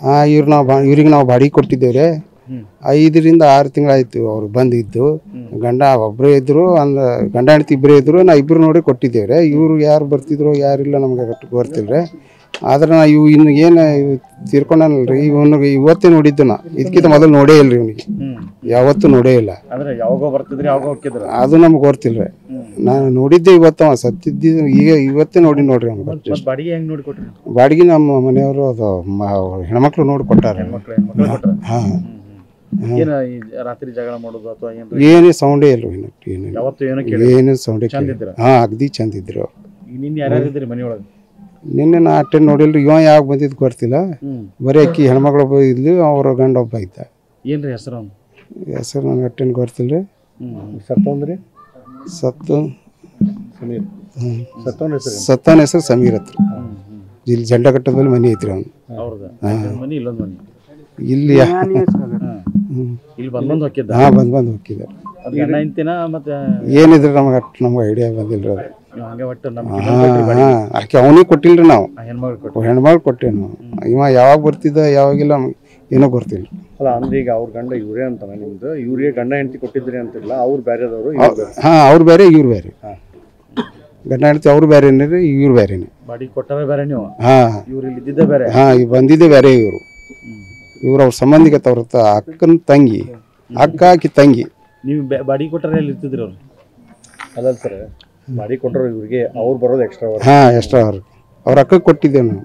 ಇವ್ರಿಗೆ ನಾವು ಬಾಡಿಗೆ ಕೊಟ್ಟಿದ್ದೇವ್ರೆ. 5 ರಿಂದ 6 ತಿಂಗಳಾಯ್ತು ಅವ್ರು ಬಂದಿದ್ದು. ಗಂಡ ಒಬ್ಬರೇ ಇದ್ರು, ಗಂಡ ಹೆಂಡತಿ ಇಬ್ಬರೇ ಇದ್ರು. ನಾ ಇಬ್ಬರು ನೋಡಿ ಕೊಟ್ಟಿದ್ದೇವ್ರೆ. ಇವ್ರು ಯಾರು ಬರ್ತಿದ್ರು ಯಾರಿಲ್ಲ ನಮ್ಗೆ ಗೊತ್ತಿಲ್ರಿ. ಆದ್ರೆ ನಾ ಇನ್ನು ಏನು ತೀರ್ಕೊಂಡನಲ್ರಿ, ಇವನಿಗೆ ಇವತ್ತೇ ನೋಡಿದ್ದು. ನಾ ಇದಕ್ಕಿಂತ ಮೊದಲು ನೋಡೇ ಇಲ್ರಿ ಇವನಿಗೆ, ಯಾವತ್ತೂ ನೋಡೇ ಇಲ್ಲ. ಅದು ನಮ್ಗೆ ಗೊತ್ತಿಲ್ರಿ. ನಾನು ನೋಡಿದ್ದೆ ಇವತ್ತು, ಸತ್ತಿದ್ದು ಈಗ ಇವತ್ತೇ ನೋಡ್ರಿ ಅವ್ನು. ಬಾಡಿಗೆ ನಮ್ಮ ಮನೆಯವರು ಅದು ಹೆಣ್ಮಕ್ಳು ನೋಡಿ ಕೊಟ್ಟಾರ. ಏನೇ ಸೌಂಡೇ ಇಲ್ಲ, ಏನು ಸೌಂಡೇ. ಅಗದಿ ಚಂದ ಇದ್ರು. ನಿನ್ನೆ ನಾ ಅಟ್ಟೆ ನೋಡಿಲ್ರಿ. ಇವ ಯಾವಾಗ ಬಂದಿದ್ದು ಗೊತ್ತಿಲ್ಲ. ಬರೀ ಅಕ್ಕಿ ಹೆಣ್ಮಕ್ಳು ಇದ್ಲು, ಅವ್ರ ಗಂಡ ಒಬ್ಬ ಇದ್ದ. ಹೆಸರು ನನಗೆ ಅಟ್ಟೇನು ಗೊತ್ತಿಲ್ರಿ. ಸತ್ತವನ ಹೆಸರು ಸಮೀರ್ ಹತ್ರ. ಇಲ್ಲಿ ಜಂಡ ಕಟ್ಟದ ಮೇಲೆ ಮನೆ ಐತ್ರಿ ಅವ್ನು. ಇಲ್ಲಿ ಬಂದ್ ಹೋಗಿದ್ದಾರೆ. ಏನಿದ್ರೆ ನಮ್ಗೆ ಐಡಿಯಾ ಬಂದಿಲ್ರಿ. ಆಕೆ ಅವನಿಗೆ ಕೊಟ್ಟಿಲ್ರಿ, ನಾವು ಹೆಣ್ಮಗಳು ಕೊಟ್ಟೇವಿ ನಾವು. ಇವ ಯಾವಾಗ ಬರ್ತಿದ್ದ ಯಾವಾಗಿಲ್ಲ ಏನೋ ಗೊತ್ತಿಲ್ಲ. ಅಲ್ಲ ಅಂದ್ರೆ ಈಗ ಅವ್ರ ಗಂಡ ಇವ್ರೇ ಅಂತಾನ, ನಿಮ್ದು ಇವ್ರಿಗೆ ಗಂಡ ಹೆಂಡತಿ ಕೊಟ್ಟಿದ್ರಿ ಅಂತಿಲ್ಲ, ಅವ್ರು ಬೇರೆದವರು. ಅವ್ರು ಬೇರೆ ಇವ್ರು ಬೇರೆ. ಗಂಡ ಹೆಂಡತಿ ಅವ್ರು ಬೇರೆನೇ ರೀ, ಇವ್ರು ಬೇರೆನೆ. ಬಾಡಿಗೆ ಕೊಟ್ಟಾರ ಬೇರೆ ನೀವು. ಇವ್ರು ಇಲ್ಲಿ ಇದ್ದಿದ್ದೆ ಬೇರೆ. ಬಂದಿದ್ದೆ ಬೇರೆ. ಇವ್ರು ಅವ್ರ ಸಂಬಂಧಿಕ ತವ್ರತ ಅಕ್ಕನ ತಂಗಿ, ಅಕ್ಕ ಆಕಿ ತಂಗಿ. ನೀವು ಬಾಡಿಗೆ ಕೊಟ್ಟಾರ ಎಲ್ಲಿ ಇರ್ತಿದ್ರಿ ಅವ್ರು? ಅದಲ್ಲ ಸರ್, ಬಾಡಿಗೆ ಕೊಟ್ಟರು ಇವ್ರಿಗೆ, ಅವ್ರು ಬರೋದು ಎಕ್ಸ್ಟ್ರಾ. ಎಕ್ಸ್ಟ್ರಾ ಅವ್ರ ಅಕ್ಕ ಕೊಟ್ಟಿದ್ದೇವೆ ನಾವು.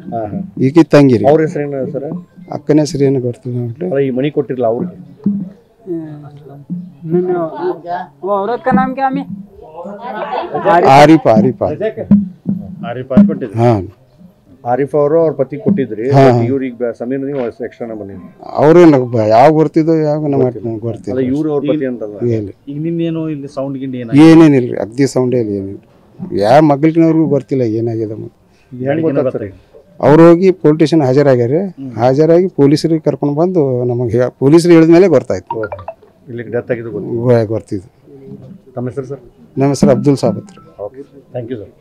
ಈಕಿ ತಂಗಿ ರೀ. ಅವ್ರ ಹೆಸರು ಏನು ಸರ್? ಅಕ್ಕನ ಹೆಸರು ಏನು ಗೊತ್ತಿಲ್ಲ. ಈ ಮನಿ ಕೊಟ್ಟಿರಲ್ಲ ಅವ್ರಿಗೆ. ಆರಿಫ್ ಅವರು ಅವ್ರ ಪತಿ ಕೊಟ್ಟಿದ್ರಿ, ಇವ್ರಿಗೆ ಸಮೀರ್ ನೀವು ಎಕ್ಸ್ಟ್ರಾ ಬಂದಿದ್ರಿ. ಅವ್ರು ಯಾವಾಗ ಬರ್ತಿದ್ದೋ ಯಾವಾಗ ನಮ್ಗೆ ಗೊತ್ತಿಲ್ಲ. ಇವ್ರು ಅವ್ರ ಪತಿ ಅಂತಲ್ಲ. ಈಗ ನಿನ್ನೇನು ಇಲ್ಲಿ ಸೌಂಡ್ ಗಿಂಡಿ ಏನೇನಿಲ್ರಿ, ಅಗ್ದಿ ಸೌಂಡೇ ಇಲ್ಲ, ಏನಿಲ್ಲ. ಯಾವ ಮಗಳಿನವ್ರಿಗೂ ಗೊತ್ತಿಲ್ಲ ಏನಾಗಿದೆ. ಅವ್ರು ಹೋಗಿ ಪೊಲೀಸ್ ಸ್ಟೇಷನ್ ಹಾಜರಾಗಿ ಪೊಲೀಸರಿಗೆ ಕರ್ಕೊಂಡು ಬಂದು ನಮಗೆ ಪೊಲೀಸರು ಹೇಳಿದ್ಮೇಲೆ ಗೊತ್ತಾಯ್ತು. ಇಲ್ಲಿಗೆ ಡೆತ್ ಆಗಿದ್ದು ಗೊತ್ತಿದ್ದು. ನಮ್ಮ ಹೆಸರು ಸರ್? ನಮ್ಮ ಹೆಸರು ಅಬ್ದುಲ್ ಸಾಬತ್ ರೀ. Thank you sir.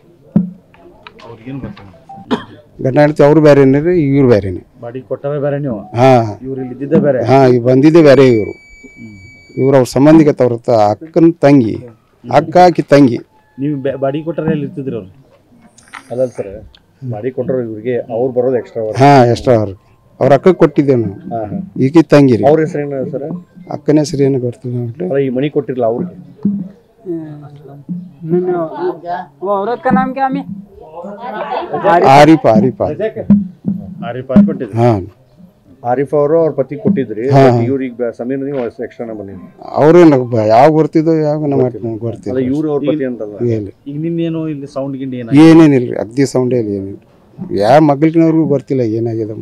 ಗಂಡ ಹೆಂಡತಿ ಅವ್ರು ಬೇರೆನೇ ರೀ, ಇವ್ರು ಬೇರೆನೆ. ಬಾಡಿಗೆ ಕೊಟ್ಟಾರ ಬೇರೆ ನೀವು. ಇವ್ರು ಇಲ್ಲಿ ಇದ್ದಿದ್ದೆ ಬೇರೆ. ಬಂದಿದ್ದೆ ಬೇರೆ. ಇವ್ರು ಅವ್ರ ಸಂಬಂಧಿಕ ತವ್ರತ ಅಕ್ಕನ ತಂಗಿ, ಅಕ್ಕ ಆಕಿ ತಂಗಿ. ನೀವು ಬಾಡಿಗೆ ಕೊಟ್ಟಾರ ಎಲ್ಲಿ ಇರ್ತಿದ್ರಿ ಅವ್ರು? ಅದಲ್ಲ ಸರ್, ಬಾಡಿಗೆ ಕೊಟ್ಟರು ಇವ್ರಿಗೆ, ಅವ್ರು ಬರೋದು ಎಕ್ಸ್ಟ್ರಾ. ಎಕ್ಸ್ಟ್ರಾ ಅವ್ರ ಅಕ್ಕ ಕೊಟ್ಟಿದ್ದೇವೆ ನಾವು. ಈಕಿ ತಂಗಿ ರೀ. ಅವ್ರ ಹೆಸರು ಏನು ಸರ್? ಅಕ್ಕನ ಹೆಸರು ಏನು ಗೊತ್ತಿಲ್ಲ. ಈ ಮನಿ ಕೊಟ್ಟಿರಲ್ಲ ಅವ್ರಿಗೆ. ಆರಿಫ್ ಅವರು ಅವ್ರ ಪತಿ ಕೊಟ್ಟಿದ್ರಿ, ಇವ್ರಿಗೆ ಸಮೀರ್ ನೀವು ಎಕ್ಸ್ಟ್ರಾ ಬಂದಿದ್ರಿ. ಅವ್ರು ಯಾವಾಗ ಬರ್ತಿದ್ದೋ ಯಾವಾಗ ನಮ್ಗೆ ಗೊತ್ತಿಲ್ಲ. ಇವ್ರು ಅವ್ರ ಪತಿ ಅಂತಲ್ಲ. ಈಗ ನಿನ್ನೇನು ಇಲ್ಲಿ ಸೌಂಡ್ ಗಿಂಡಿ ಏನೇನಿಲ್ರಿ, ಅಗ್ದಿ ಸೌಂಡೇ ಇಲ್ಲ, ಏನಿಲ್ಲ. ಯಾವ ಮಗಳಿನವ್ರಿಗೂ ಗೊತ್ತಿಲ್ಲ ಏನಾಗಿದೆ.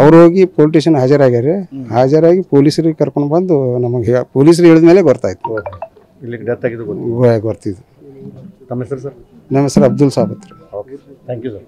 ಅವ್ರು ಹೋಗಿ ಪೊಲೀಸ್ ಸ್ಟೇಷನ್ ಹಾಜರಾಗಿ ಪೊಲೀಸರಿಗೆ ಕರ್ಕೊಂಡು ಬಂದು ನಮಗೆ ಪೊಲೀಸರು ಹೇಳಿದ್ಮೇಲೆ ಗೊತ್ತಾಯ್ತು. ಇಲ್ಲಿಗೆ ಡೆತ್ ಆಗಿದ್ದು ಗೊತ್ತಿದ್ದು. ನಮ್ಮ ಹೆಸರು ಸರ್? ನಮ್ಮ ಹೆಸರು ಅಬ್ದುಲ್ ಸಾಬತ್ ರೀ. Thank you sir.